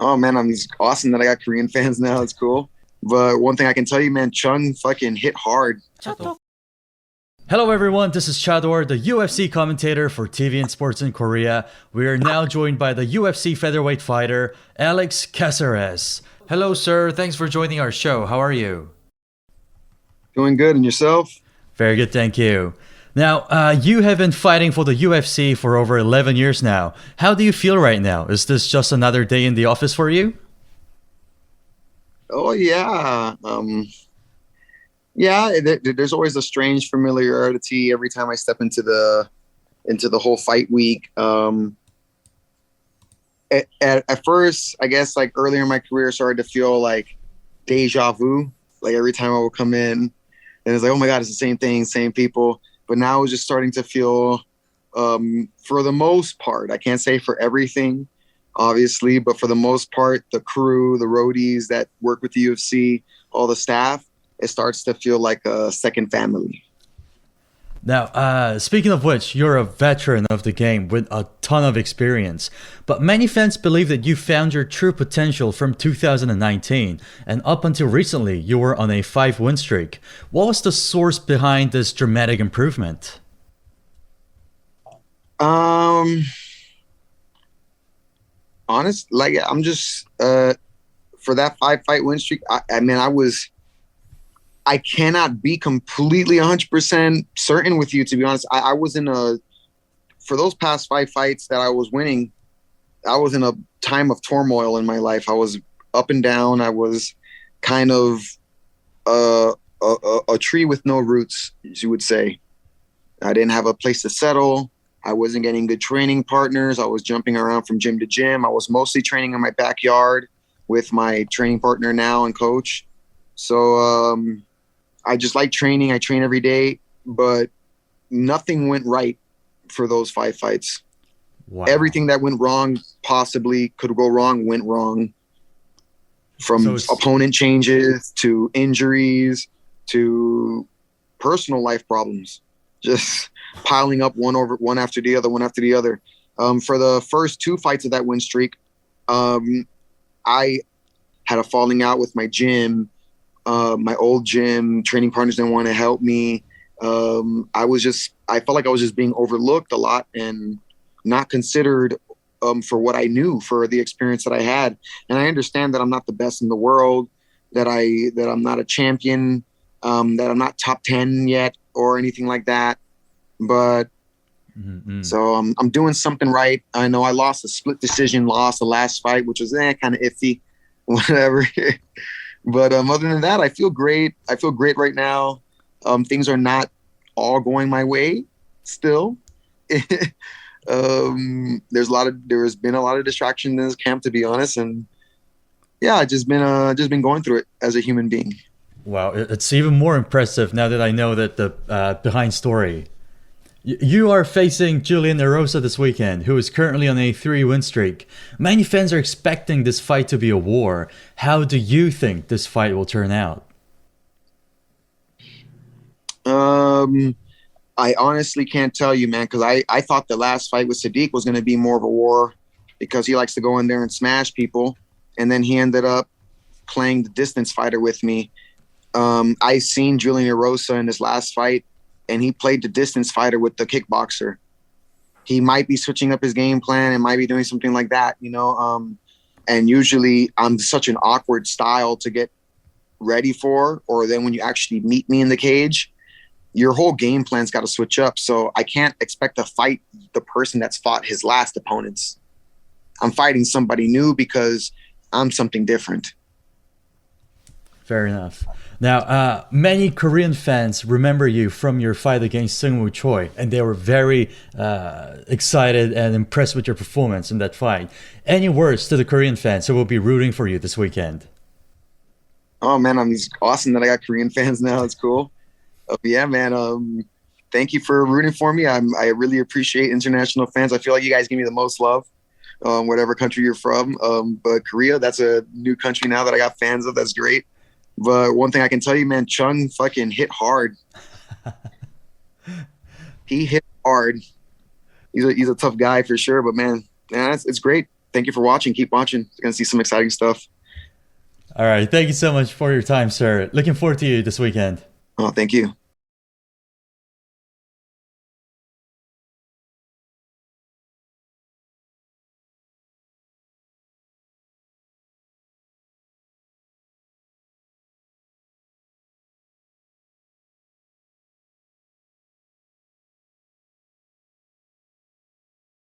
Oh man, it's awesome that I got Korean fans now. It's cool. But one thing I can tell you, man, Chung fucking hit hard. Hello everyone, this is Chador, the UFC commentator for TV and Sports in Korea. We are now joined by the UFC featherweight fighter, Alex Caceres. Hello sir, thanks for joining our show. How are you? Doing good, and yourself? Very good, thank you. Now, you have been fighting for the UFC for over 11 years now. How do you feel right now? Is this just another day in the office for you? Oh yeah, yeah. There's always a strange familiarity every time I step into the whole fight week. At first, I guess like earlier in my career, I started to feel like deja vu. Like every time I would come in, and it's like, oh my god, it's the same thing, same people. But now it's just starting to feel, for the most part, I can't say for everything, obviously, but for the most part, the crew, the roadies that work with the UFC, all the staff, it starts to feel like a second family. Now, speaking of which, you're a veteran of the game with a ton of experience. But many fans believe that you found your true potential from 2019, and up until recently, you were on a 5-win streak. What was the source behind this dramatic improvement? Honest, like I'm just for that 5-fight win streak. I mean, I cannot be completely 100% certain with you, to be honest. I was for those past 5 fights that I was winning, I was in a time of turmoil in my life. I was up and down. I was kind of a tree with no roots, as you would say. I didn't have a place to settle. I wasn't getting good training partners. I was jumping around from gym to gym. I was mostly training in my backyard with my training partner now and coach. So I just like training. I train every day, but nothing went right for those 5 fights. Wow. Everything that went wrong, possibly could go wrong, went wrong. From opponent changes to injuries to personal life problems, just piling up one after the other. For the first 2 fights of that win streak, I had a falling out with my gym. My old gym training partners didn't want to help me. I felt like I was just being overlooked a lot and not considered for what I knew, for the experience that I had. And I understand that I'm not the best in the world, that I'm not a champion, that I'm not top 10 yet or anything like that. But so I'm doing something right. I know I lost a split decision loss the last fight, which was kind of iffy, whatever. But other than that, I feel great. I feel great right now. Things are not all going my way still. There has been a lot of distraction in this camp, to be honest, and yeah, I've just been going through it as a human being. Wow, it's even more impressive now that I know that the behind story. You are facing Julian Erosa this weekend, who is currently on a 3-win streak. Many fans are expecting this fight to be a war. How do you think this fight will turn out? I honestly can't tell you, man, because I thought the last fight with Sadiq was going to be more of a war because he likes to go in there and smash people. And then he ended up playing the distance fighter with me. I seen Julian Erosa in his last fight, and he played the distance fighter with the kickboxer. He might be switching up his game plan and might be doing something like that, you know. And usually I'm such an awkward style to get ready for, or then when you actually meet me in the cage, your whole game plan's got to switch up. So I can't expect to fight the person that's fought his last opponents. I'm fighting somebody new because I'm something different. Fair enough. Now, many Korean fans remember you from your fight against Seungwoo Choi, and they were very excited and impressed with your performance in that fight. Any words to the Korean fans who will be rooting for you this weekend? Oh man, it's awesome that I got Korean fans now. It's cool. Yeah, man. Thank you for rooting for me. I really appreciate international fans. I feel like you guys give me the most love, whatever country you're from. But Korea, that's a new country now that I got fans of. That's great. But one thing I can tell you, man, Chung fucking hit hard. He hit hard. He's a tough guy for sure. But man, it's great. Thank you for watching. Keep watching. You're going to see some exciting stuff. All right. Thank you so much for your time, sir. Looking forward to you this weekend. Oh, thank you.